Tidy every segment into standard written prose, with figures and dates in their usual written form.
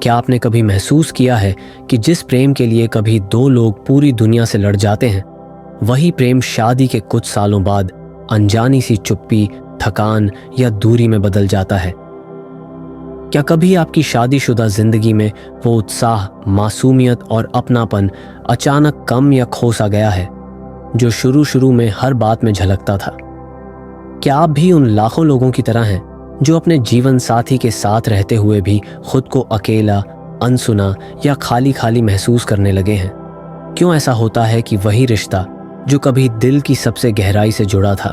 क्या आपने कभी महसूस किया है कि जिस प्रेम के लिए कभी दो लोग पूरी दुनिया से लड़ जाते हैं, वही प्रेम शादी के कुछ सालों बाद अनजानी सी चुप्पी, थकान या दूरी में बदल जाता है? क्या कभी आपकी शादीशुदा जिंदगी में वो उत्साह, मासूमियत और अपनापन अचानक कम या खो सा गया है जो शुरू शुरू में हर बात में झलकता था? क्या आप भी उन लाखों लोगों की तरह हैं जो अपने जीवन साथी के साथ रहते हुए भी खुद को अकेला, अनसुना या खाली खाली महसूस करने लगे हैं? क्यों ऐसा होता है कि वही रिश्ता जो कभी दिल की सबसे गहराई से जुड़ा था,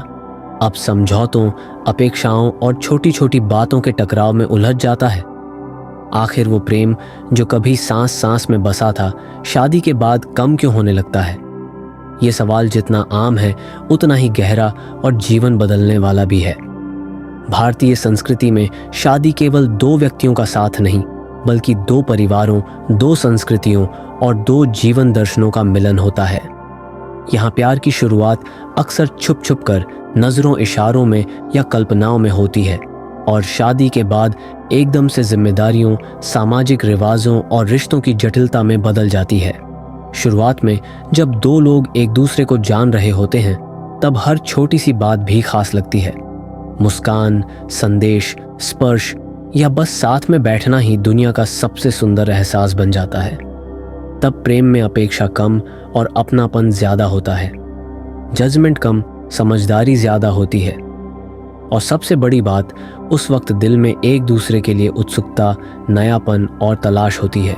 अब समझौतों, अपेक्षाओं और छोटी छोटी बातों के टकराव में उलझ जाता है? आखिर वो प्रेम जो कभी सांस सांस में बसा था, शादी के बाद कम क्यों होने लगता है? ये सवाल जितना आम है उतना ही गहरा और जीवन बदलने वाला भी है। भारतीय संस्कृति में शादी केवल दो व्यक्तियों का साथ नहीं, बल्कि दो परिवारों, दो संस्कृतियों और दो जीवन दर्शनों का मिलन होता है। यहाँ प्यार की शुरुआत अक्सर छुप छुप कर, नजरों, इशारों में या कल्पनाओं में होती है, और शादी के बाद एकदम से जिम्मेदारियों, सामाजिक रिवाजों और रिश्तों की जटिलता में बदल जाती है। शुरुआत में जब दो लोग एक दूसरे को जान रहे होते हैं, तब हर छोटी सी बात भी खास लगती है। मुस्कान, संदेश, स्पर्श या बस साथ में बैठना ही दुनिया का सबसे सुंदर एहसास बन जाता है। तब प्रेम में अपेक्षा कम और अपनापन ज्यादा होता है, जजमेंट कम, समझदारी ज्यादा होती है, और सबसे बड़ी बात, उस वक्त दिल में एक दूसरे के लिए उत्सुकता, नयापन और तलाश होती है।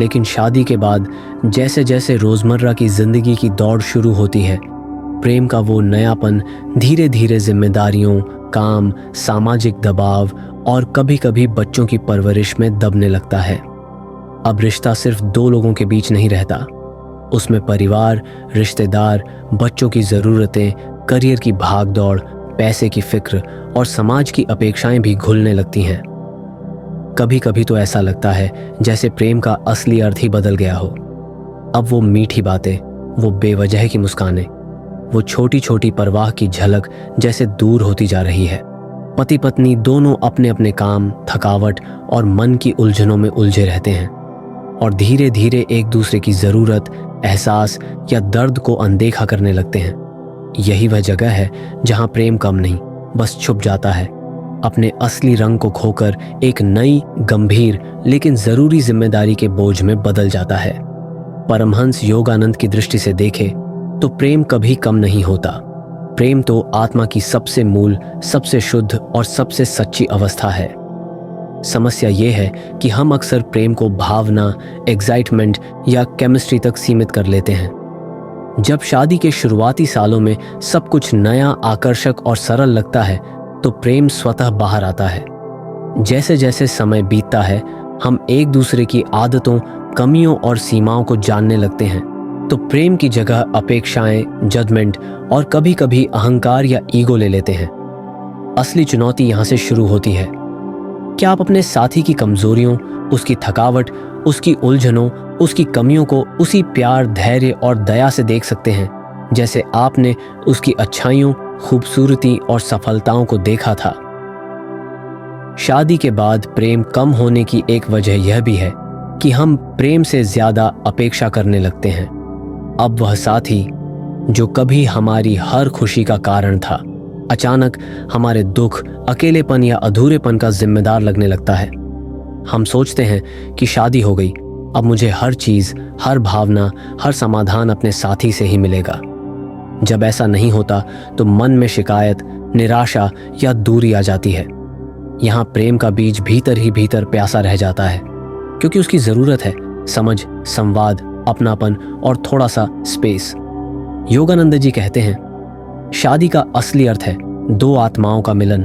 लेकिन शादी के बाद जैसे जैसे रोजमर्रा की जिंदगी की दौड़ शुरू होती है, प्रेम का वो नयापन धीरे धीरे जिम्मेदारियों, काम, सामाजिक दबाव और कभी कभी बच्चों की परवरिश में दबने लगता है। अब रिश्ता सिर्फ दो लोगों के बीच नहीं रहता, उसमें परिवार, रिश्तेदार, बच्चों की ज़रूरतें, करियर की भागदौड़, पैसे की फिक्र और समाज की अपेक्षाएं भी घुलने लगती हैं। कभी कभी तो ऐसा लगता है जैसे प्रेम का असली अर्थ ही बदल गया हो। अब वो मीठी बातें, वो बेवजह की मुस्कानें, वो छोटी छोटी परवाह की झलक जैसे दूर होती जा रही है। पति पत्नी दोनों अपने अपने काम, थकावट और मन की उलझनों में उलझे रहते हैं, और धीरे धीरे एक दूसरे की ज़रूरत, एहसास या दर्द को अनदेखा करने लगते हैं। यही वह जगह है जहां प्रेम कम नहीं, बस छुप जाता है, अपने असली रंग को खोकर एक नई, गंभीर लेकिन जरूरी जिम्मेदारी के बोझ में बदल जाता है। परमहंस योगानंद की दृष्टि से देखे तो प्रेम कभी कम नहीं होता। प्रेम तो आत्मा की सबसे मूल, सबसे शुद्ध और सबसे सच्ची अवस्था है। समस्या ये है कि हम अक्सर प्रेम को भावना, एक्साइटमेंट या केमिस्ट्री तक सीमित कर लेते हैं। जब शादी के शुरुआती सालों में सब कुछ नया, आकर्षक और सरल लगता है, तो प्रेम स्वतः बाहर आता है। जैसे जैसे समय बीतता है, हम एक दूसरे की आदतों, कमियों और सीमाओं को जानने लगते हैं, तो प्रेम की जगह अपेक्षाएं, जजमेंट और कभी कभी अहंकार या ईगो ले लेते हैं। असली चुनौती यहाँ से शुरू होती है। क्या आप अपने साथी की कमजोरियों, उसकी थकावट, उसकी उलझनों, उसकी कमियों को उसी प्यार, धैर्य और दया से देख सकते हैं जैसे आपने उसकी अच्छाइयों, खूबसूरती और सफलताओं को देखा था? शादी के बाद प्रेम कम होने की एक वजह यह भी है कि हम प्रेम से ज्यादा अपेक्षा करने लगते हैं। अब वह साथी जो कभी हमारी हर खुशी का कारण था, अचानक हमारे दुख, अकेलेपन या अधूरेपन का जिम्मेदार लगने लगता है। हम सोचते हैं कि शादी हो गई, अब मुझे हर चीज, हर भावना, हर समाधान अपने साथी से ही मिलेगा। जब ऐसा नहीं होता तो मन में शिकायत, निराशा या दूरी आ जाती है। यहाँ प्रेम का बीज भीतर ही भीतर प्यासा रह जाता है, क्योंकि उसकी जरूरत है समझ, संवाद, अपनापन और थोड़ा सा स्पेस। योगानंद जी कहते हैं, शादी का असली अर्थ है दो आत्माओं का मिलन,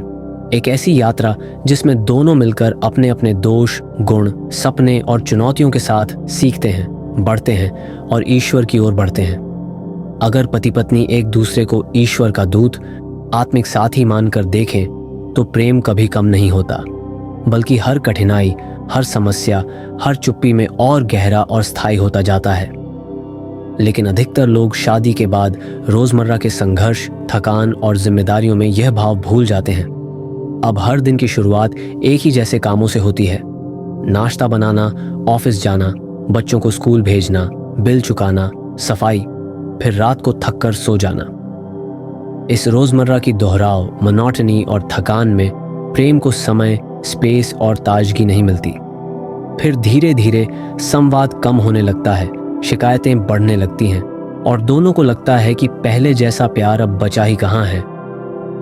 एक ऐसी यात्रा जिसमें दोनों मिलकर अपने अपने दोष, गुण, सपने और चुनौतियों के साथ सीखते हैं, बढ़ते हैं और ईश्वर की ओर बढ़ते हैं। अगर पति पत्नी एक दूसरे को ईश्वर का दूत, आत्मिक साथी मानकर देखें, तो प्रेम कभी कम नहीं होता, बल्कि हर कठिनाई, हर समस्या, हर चुप्पी में और गहरा और स्थायी होता जाता है। लेकिन अधिकतर लोग शादी के बाद रोजमर्रा के संघर्ष, थकान और जिम्मेदारियों में यह भाव भूल जाते हैं। अब हर दिन की शुरुआत एक ही जैसे कामों से होती है। नाश्ता बनाना, ऑफिस जाना, बच्चों को स्कूल भेजना, बिल चुकाना, सफाई, फिर रात को थक कर सो जाना। इस रोजमर्रा की दोहराव, मोनोटनी और थकान में प्रेम को समय, स्पेस और ताजगी नहीं मिलती। फिर धीरे धीरे संवाद कम होने लगता है, शिकायतें बढ़ने लगती हैं और दोनों को लगता है कि पहले जैसा प्यार अब बचा ही कहाँ है।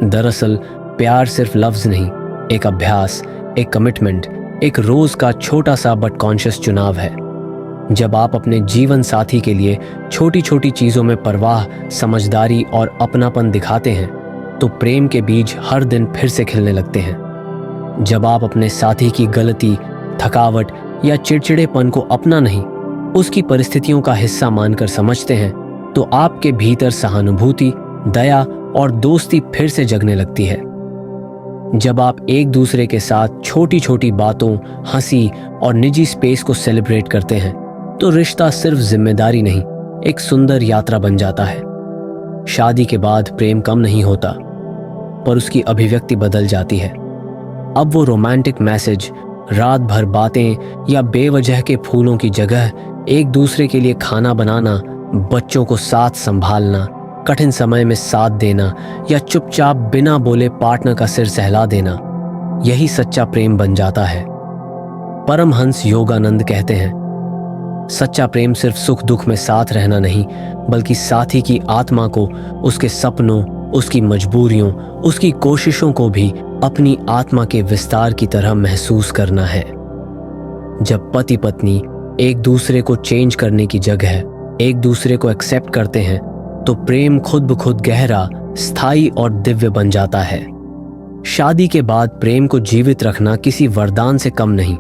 दरअसल प्यार सिर्फ लफ्ज नहीं, एक अभ्यास, एक कमिटमेंट, एक रोज का छोटा सा बट कॉन्शियस चुनाव है। जब आप अपने जीवन साथी के लिए छोटी छोटी चीजों में परवाह, समझदारी और अपनापन दिखाते हैं तो प्रेम के बीज हर दिन फिर से खिलने लगते हैं। जब आप अपने साथी की गलती, थकावट या चिड़चिड़ेपन को अपना नहीं, उसकी परिस्थितियों का हिस्सा मानकर समझते हैं तो आपके भीतर सहानुभूति, दया और दोस्ती फिर से जगने लगती है। जब आप एक दूसरे के साथ छोटी छोटी बातों, हंसी और निजी स्पेस को सेलिब्रेट करते हैं तो रिश्ता सिर्फ जिम्मेदारी नहीं, एक सुंदर यात्रा बन जाता है। शादी के बाद प्रेम कम नहीं होता, पर उसकी अभिव्यक्ति बदल जाती है। अब वो रोमांटिक मैसेज, रात भर बातें या बेवजह के फूलों की जगह एक दूसरे के लिए खाना बनाना, बच्चों को साथ संभालना, कठिन समय में साथ देना या चुपचाप बिना बोले पार्टनर का सिर सहला देना, यही सच्चा प्रेम बन जाता है। परमहंस योगानंद कहते हैं, सच्चा प्रेम सिर्फ सुख दुख में साथ रहना नहीं, बल्कि साथी की आत्मा को, उसके सपनों, उसकी मजबूरियों, उसकी कोशिशों को भी अपनी आत्मा के विस्तार की तरह महसूस करना है। जब पति पत्नी एक दूसरे को चेंज करने की जगह एक दूसरे को एक्सेप्ट करते हैं तो प्रेम खुद ब खुद गहरा, स्थायी और दिव्य बन जाता है। शादी के बाद प्रेम को जीवित रखना किसी वरदान से कम नहीं,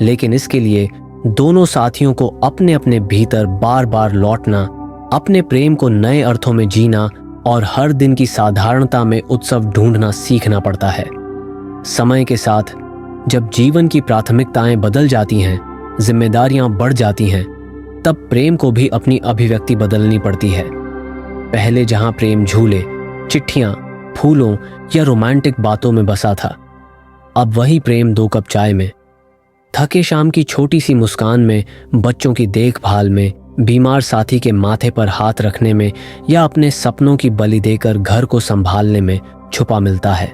लेकिन इसके लिए दोनों साथियों को अपने अपने भीतर बार बार लौटना, अपने प्रेम को नए अर्थों में जीना और हर दिन की साधारणता में उत्सव ढूंढना सीखना पड़ता है। समय के साथ जब जीवन की प्राथमिकताएं बदल जाती हैं, जिम्मेदारियां बढ़ जाती हैं, तब प्रेम को भी अपनी अभिव्यक्ति बदलनी पड़ती है। पहले जहां प्रेम झूले, चिट्ठियां, फूलों या रोमांटिक बातों में बसा था, अब वही प्रेम 2 कप चाय में, थके शाम की छोटी सी मुस्कान में, बच्चों की देखभाल में, बीमार साथी के माथे पर हाथ रखने में या अपने सपनों की बलि देकर घर को संभालने में छुपा मिलता है।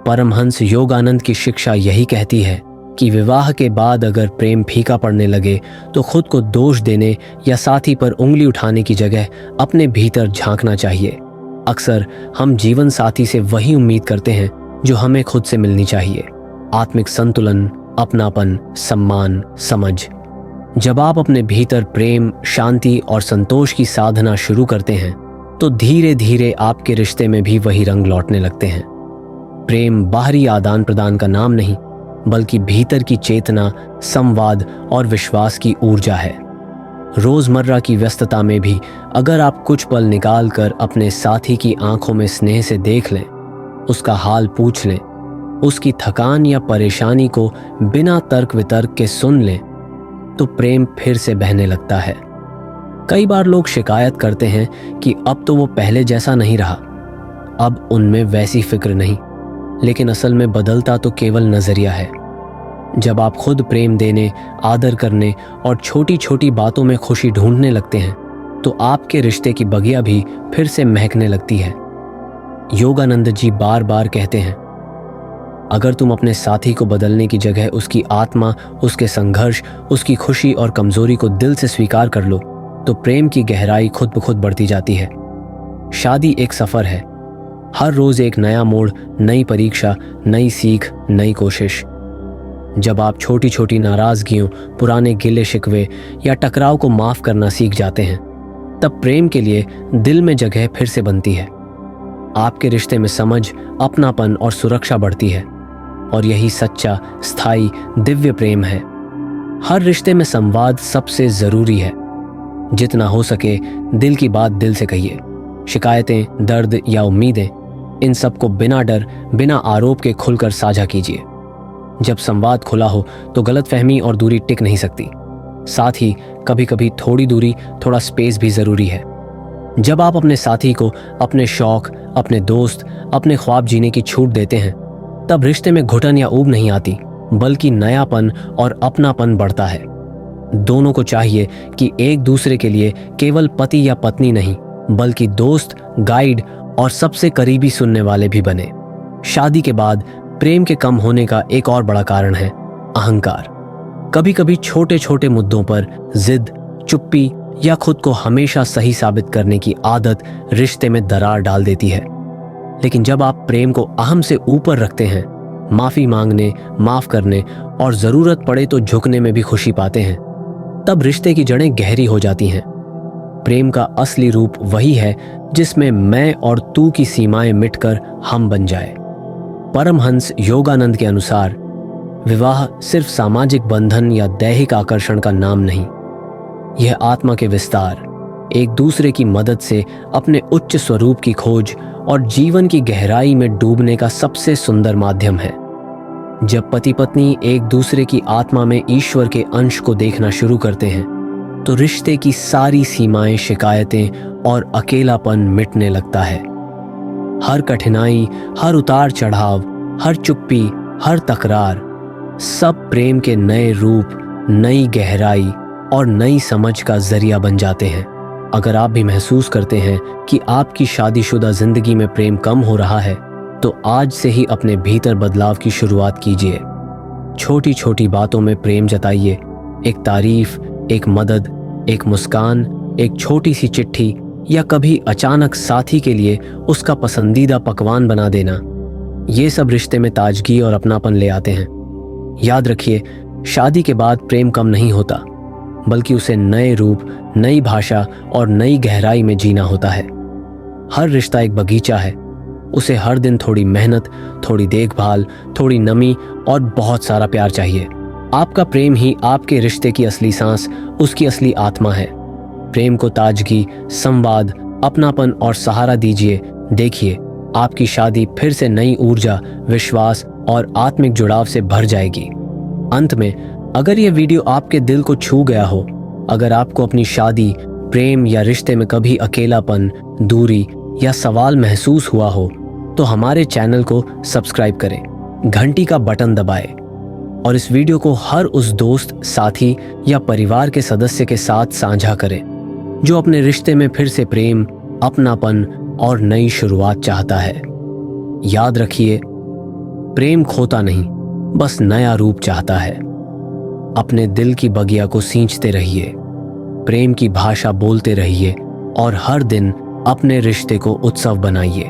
परमहंस योगानंद की शिक्षा यही कहती है कि विवाह के बाद अगर प्रेम फीका पड़ने लगे तो खुद को दोष देने या साथी पर उंगली उठाने की जगह अपने भीतर झांकना चाहिए। अक्सर हम जीवन साथी से वही उम्मीद करते हैं जो हमें खुद से मिलनी चाहिए, आत्मिक संतुलन, अपनापन, सम्मान, समझ। जब आप अपने भीतर प्रेम, शांति और संतोष की साधना शुरू करते हैं तो धीरे धीरे आपके रिश्ते में भी वही रंग लौटने लगते हैं। प्रेम बाहरी आदान प्रदान का नाम नहीं, बल्कि भीतर की चेतना, संवाद और विश्वास की ऊर्जा है। रोजमर्रा की व्यस्तता में भी अगर आप कुछ पल निकाल कर अपने साथी की आंखों में स्नेह से देख लें, उसका हाल पूछ लें, उसकी थकान या परेशानी को बिना तर्क वितर्क के सुन लें, तो प्रेम फिर से बहने लगता है। कई बार लोग शिकायत करते हैं कि अब तो वो पहले जैसा नहीं रहा, अब उनमें वैसी फिक्र नहीं, लेकिन असल में बदलता तो केवल नजरिया है। जब आप खुद प्रेम देने, आदर करने और छोटी छोटी बातों में खुशी ढूंढने लगते हैं तो आपके रिश्ते की बगिया भी फिर से महकने लगती है। योगानंद जी बार बार कहते हैं, अगर तुम अपने साथी को बदलने की जगह उसकी आत्मा, उसके संघर्ष, उसकी खुशी और कमजोरी को दिल से स्वीकार कर लो तो प्रेम की गहराई खुद ब खुद बढ़ती जाती है। शादी एक सफर है, हर रोज एक नया मोड़, नई परीक्षा, नई सीख, नई कोशिश। जब आप छोटी छोटी नाराजगियों, पुराने गिले शिकवे या टकराव को माफ करना सीख जाते हैं, तब प्रेम के लिए दिल में जगह फिर से बनती है। आपके रिश्ते में समझ, अपनापन और सुरक्षा बढ़ती है, और यही सच्चा, स्थायी, दिव्य प्रेम है। हर रिश्ते में संवाद सबसे जरूरी है। जितना हो सके दिल की बात दिल से कहिए। शिकायतें, दर्द या उम्मीदें, इन सब को बिना डर, बिना आरोप के खुलकर साझा कीजिए। जब संवाद खुला हो तो गलतफहमी और दूरी टिक नहीं सकती। साथ ही कभी कभी थोड़ी दूरी, थोड़ा स्पेस भी जरूरी है। जब आप अपने साथी को अपने शौक, अपने दोस्त, अपने ख्वाब जीने की छूट देते हैं, तब रिश्ते में घुटन या ऊब नहीं आती, बल्कि नयापन और अपनापन बढ़ता है। दोनों को चाहिए कि एक दूसरे के लिए केवल पति या पत्नी नहीं, बल्कि दोस्त, गाइड और सबसे करीबी सुनने वाले भी बने। शादी के बाद प्रेम के कम होने का एक और बड़ा कारण है अहंकार। कभी कभी छोटे छोटे मुद्दों पर जिद, चुप्पी या खुद को हमेशा सही साबित करने की आदत रिश्ते में दरार डाल देती है। लेकिन जब आप प्रेम को अहम से ऊपर रखते हैं, माफी मांगने, माफ करने और जरूरत पड़े तो झुकने में भी खुशी पाते हैं, तब रिश्ते की जड़ें गहरी हो जाती हैं। प्रेम का असली रूप वही है जिसमें मैं और तू की सीमाएं मिटकर हम बन जाए। परमहंस योगानंद के अनुसार विवाह सिर्फ सामाजिक बंधन या दैहिक आकर्षण का नाम नहीं, यह आत्मा के विस्तार, एक दूसरे की मदद से अपने उच्च स्वरूप की खोज और जीवन की गहराई में डूबने का सबसे सुंदर माध्यम है। जब पति पत्नी एक दूसरे की आत्मा में ईश्वर के अंश को देखना शुरू करते हैं, तो रिश्ते की सारी सीमाएं, शिकायतें और अकेलापन मिटने लगता है। हर कठिनाई, हर उतार चढ़ाव, हर चुप्पी, हर तकरार, सब प्रेम के नए रूप, नई गहराई और नई समझ का जरिया बन जाते हैं। अगर आप भी महसूस करते हैं कि आपकी शादीशुदा जिंदगी में प्रेम कम हो रहा है, तो आज से ही अपने भीतर बदलाव की शुरुआत कीजिए। छोटी छोटी बातों में प्रेम जताइए। एक तारीफ, एक मदद, एक मुस्कान, एक छोटी सी चिट्ठी या कभी अचानक साथी के लिए उसका पसंदीदा पकवान बना देना, ये सब रिश्ते में ताजगी और अपनापन ले आते हैं। याद रखिए, शादी के बाद प्रेम कम नहीं होता, बल्कि उसे नए रूप, नई भाषा और नई गहराई में जीना होता है। हर रिश्ता एक बगीचा है, उसे हर दिन थोड़ी मेहनत, थोड़ी देखभाल, थोड़ी नमी और बहुत सारा प्यार चाहिए। आपका प्रेम ही आपके रिश्ते की असली सांस, उसकी असली आत्मा है। प्रेम को ताजगी, संवाद, अपनापन और सहारा दीजिए। देखिए, आपकी शादी फिर से नई ऊर्जा, विश्वास और आत्मिक जुड़ाव से भर जाएगी। अंत में, अगर यह वीडियो आपके दिल को छू गया हो, अगर आपको अपनी शादी, प्रेम या रिश्ते में कभी अकेलापन, दूरी या सवाल महसूस हुआ हो, तो हमारे चैनल को सब्सक्राइब करें, घंटी का बटन दबाएं और इस वीडियो को हर उस दोस्त, साथी या परिवार के सदस्य के साथ साझा करें जो अपने रिश्ते में फिर से प्रेम, अपनापन और नई शुरुआत चाहता है। याद रखिए, प्रेम खोता नहीं, बस नया रूप चाहता है। अपने दिल की बगिया को सींचते रहिए, प्रेम की भाषा बोलते रहिए और हर दिन अपने रिश्ते को उत्सव बनाइए।